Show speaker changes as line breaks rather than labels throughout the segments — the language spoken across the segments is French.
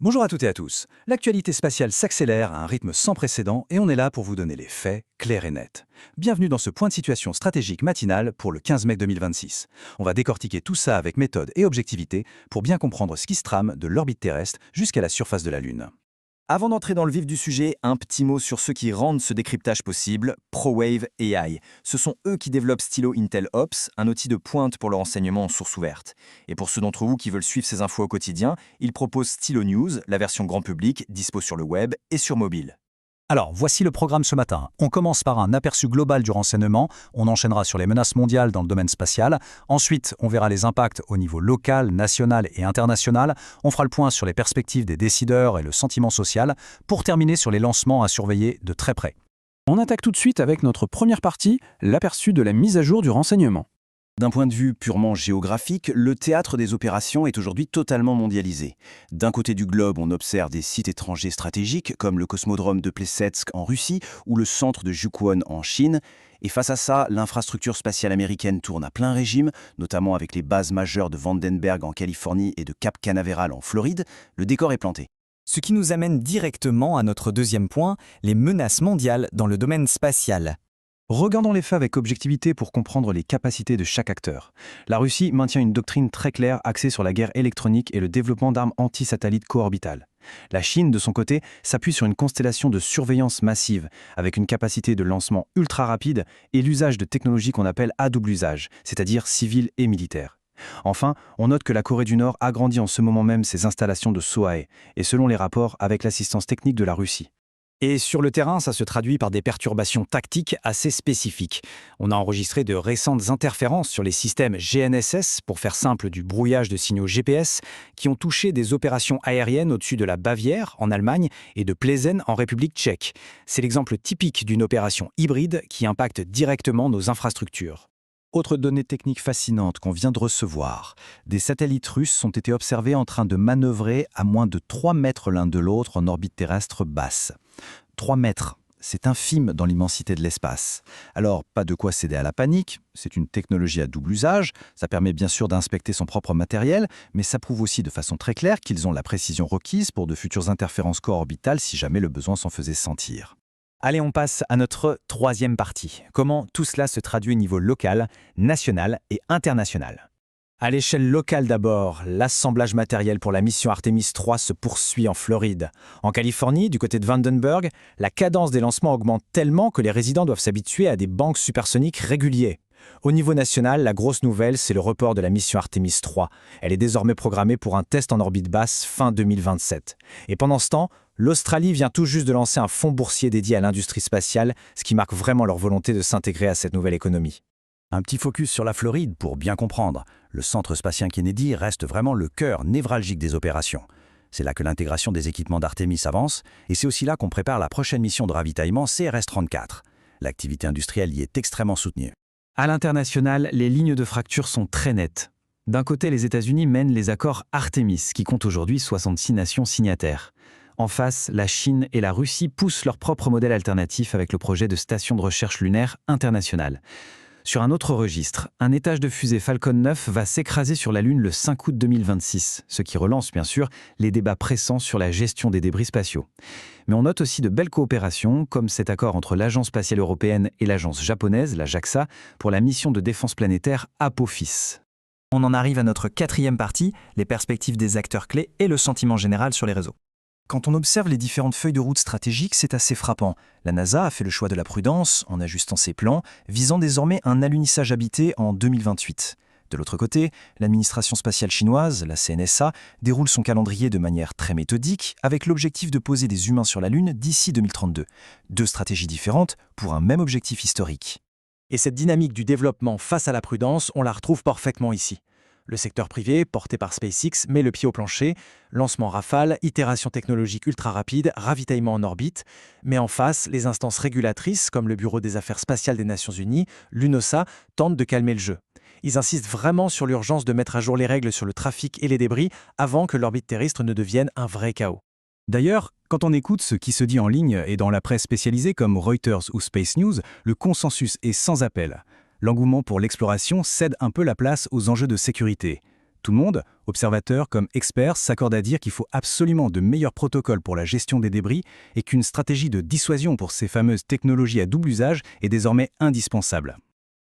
Bonjour à toutes et à tous. L'actualité spatiale s'accélère à un rythme sans précédent et on est là pour vous donner les faits clairs et nets. Bienvenue dans ce point de situation stratégique matinal pour le 15 mai 2026. On va décortiquer tout ça avec méthode et objectivité pour bien comprendre ce qui se trame de l'orbite terrestre jusqu'à la surface de la Lune.
Avant d'entrer dans le vif du sujet, un petit mot sur ceux qui rendent ce décryptage possible, ProWave AI. Ce sont eux qui développent Stylo Intel Ops, un outil de pointe pour le renseignement en source ouverte. Et pour ceux d'entre vous qui veulent suivre ces infos au quotidien, ils proposent Stylo News, la version grand public, dispo sur le web et sur mobile.
Alors, voici le programme ce matin. On commence par un aperçu global du renseignement, on enchaînera sur les menaces mondiales dans le domaine spatial, ensuite on verra les impacts au niveau local, national et international, on fera le point sur les perspectives des décideurs et le sentiment social, pour terminer sur les lancements à surveiller de très près.
On attaque tout de suite avec notre première partie, l'aperçu de la mise à jour du renseignement.
D'un point de vue purement géographique, le théâtre des opérations est aujourd'hui totalement mondialisé. D'un côté du globe, on observe des sites étrangers stratégiques comme le cosmodrome de Plesetsk en Russie ou le centre de Jiuquan en Chine. Et face à ça, l'infrastructure spatiale américaine tourne à plein régime, notamment avec les bases majeures de Vandenberg en Californie et de Cap Canaveral en Floride. Le décor est planté.
Ce qui nous amène directement à notre deuxième point, les menaces mondiales dans le domaine spatial.
Regardons les faits avec objectivité pour comprendre les capacités de chaque acteur. La Russie maintient une doctrine très claire axée sur la guerre électronique et le développement d'armes anti-satellites co-orbitales. La Chine, de son côté, s'appuie sur une constellation de surveillance massive, avec une capacité de lancement ultra rapide et l'usage de technologies qu'on appelle à double usage, c'est-à-dire civiles et militaires. Enfin, on note que la Corée du Nord agrandit en ce moment même ses installations de SOAE, et selon les rapports avec l'assistance technique de la Russie.
Et sur le terrain, ça se traduit par des perturbations tactiques assez spécifiques. On a enregistré de récentes interférences sur les systèmes GNSS, pour faire simple du brouillage de signaux GPS, qui ont touché des opérations aériennes au-dessus de la Bavière, en Allemagne, et de Plzeň, en République tchèque. C'est l'exemple typique d'une opération hybride qui impacte directement nos infrastructures.
Autre donnée technique fascinante qu'on vient de recevoir, des satellites russes ont été observés en train de manœuvrer à moins de 3 mètres l'un de l'autre en orbite terrestre basse. 3 mètres, c'est infime dans l'immensité de l'espace. Alors, pas de quoi céder à la panique, c'est une technologie à double usage, ça permet bien sûr d'inspecter son propre matériel, mais ça prouve aussi de façon très claire qu'ils ont la précision requise pour de futures interférences co-orbitales si jamais le besoin s'en faisait sentir.
Allez, on passe à notre troisième partie. Comment tout cela se traduit au niveau local, national et international. À l'échelle locale d'abord, l'assemblage matériel pour la mission Artemis 3 se poursuit en Floride. En Californie, du côté de Vandenberg, la cadence des lancements augmente tellement que les résidents doivent s'habituer à des bancs supersoniques réguliers. Au niveau national, la grosse nouvelle, c'est le report de la mission Artemis 3. Elle est désormais programmée pour un test en orbite basse fin 2027. Et pendant ce temps, l'Australie vient tout juste de lancer un fonds boursier dédié à l'industrie spatiale, ce qui marque vraiment leur volonté de s'intégrer à cette nouvelle économie.
Un petit focus sur la Floride pour bien comprendre. Le centre spatial Kennedy reste vraiment le cœur névralgique des opérations. C'est là que l'intégration des équipements d'Artemis avance, et c'est aussi là qu'on prépare la prochaine mission de ravitaillement CRS-34. L'activité industrielle y est extrêmement soutenue.
À l'international, les lignes de fracture sont très nettes. D'un côté, les États-Unis mènent les accords Artemis, qui comptent aujourd'hui 66 nations signataires. En face, la Chine et la Russie poussent leur propre modèle alternatif avec le projet de station de recherche lunaire internationale. Sur un autre registre, un étage de fusée Falcon 9 va s'écraser sur la Lune le 5 août 2026, ce qui relance bien sûr les débats pressants sur la gestion des débris spatiaux. Mais on note aussi de belles coopérations, comme cet accord entre l'Agence spatiale européenne et l'agence japonaise, la JAXA, pour la mission de défense planétaire Apophis.
On en arrive à notre quatrième partie, les perspectives des acteurs clés et le sentiment général sur les réseaux.
Quand on observe les différentes feuilles de route stratégiques, c'est assez frappant. La NASA a fait le choix de la prudence en ajustant ses plans, visant désormais un alunissage habité en 2028. De l'autre côté, l'administration spatiale chinoise, la CNSA, déroule son calendrier de manière très méthodique, avec l'objectif de poser des humains sur la Lune d'ici 2032. Deux stratégies différentes pour un même objectif historique.
Et cette dynamique du développement face à la prudence, on la retrouve parfaitement ici. Le secteur privé, porté par SpaceX, met le pied au plancher, lancement Rafale, itération technologique ultra rapide, ravitaillement en orbite. Mais en face, les instances régulatrices, comme le Bureau des Affaires spatiales des Nations Unies, l'UNOSA, tentent de calmer le jeu. Ils insistent vraiment sur l'urgence de mettre à jour les règles sur le trafic et les débris avant que l'orbite terrestre ne devienne un vrai chaos.
D'ailleurs, quand on écoute ce qui se dit en ligne et dans la presse spécialisée comme Reuters ou Space News, le consensus est sans appel. L'engouement pour l'exploration cède un peu la place aux enjeux de sécurité. Tout le monde, observateurs comme experts, s'accordent à dire qu'il faut absolument de meilleurs protocoles pour la gestion des débris et qu'une stratégie de dissuasion pour ces fameuses technologies à double usage est désormais indispensable.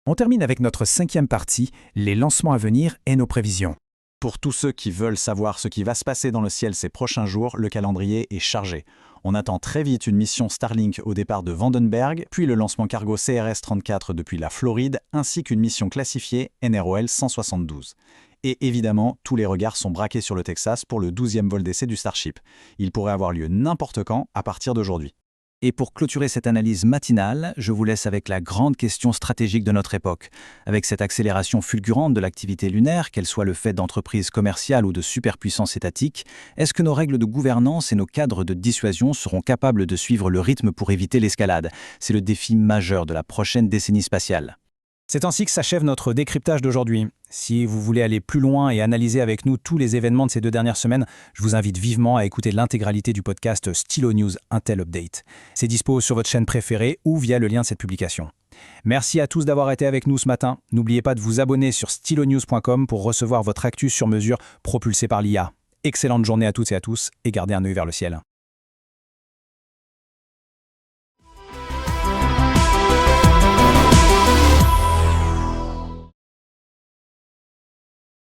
On termine avec notre 5e partie, les lancements à venir et nos prévisions. Pour tous ceux qui veulent savoir ce qui va se passer dans le ciel ces prochains jours, le calendrier est chargé. On attend très vite une mission Starlink au départ de Vandenberg, puis le lancement cargo CRS-34 depuis la Floride, ainsi qu'une mission classifiée NROL 172. Et évidemment, tous les regards sont braqués sur le Texas pour le 12e vol d'essai du Starship. Il pourrait avoir lieu n'importe quand à partir d'aujourd'hui.
Et pour clôturer cette analyse matinale, je vous laisse avec la grande question stratégique de notre époque. Avec cette accélération fulgurante de l'activité lunaire, qu'elle soit le fait d'entreprises commerciales ou de superpuissances étatiques, est-ce que nos règles de gouvernance et nos cadres de dissuasion seront capables de suivre le rythme pour éviter l'escalade? C'est le défi majeur de la prochaine décennie spatiale.
C'est ainsi que s'achève notre décryptage d'aujourd'hui. Si vous voulez aller plus loin et analyser avec nous tous les événements de ces 2 dernières semaines, je vous invite vivement à écouter l'intégralité du podcast Stylo News Intel Update. C'est dispo sur votre chaîne préférée ou via le lien de cette publication. Merci à tous d'avoir été avec nous ce matin. N'oubliez pas de vous abonner sur stylonews.com pour recevoir votre actu sur mesure propulsée par l'IA. Excellente journée à toutes et à tous et gardez un œil vers le ciel.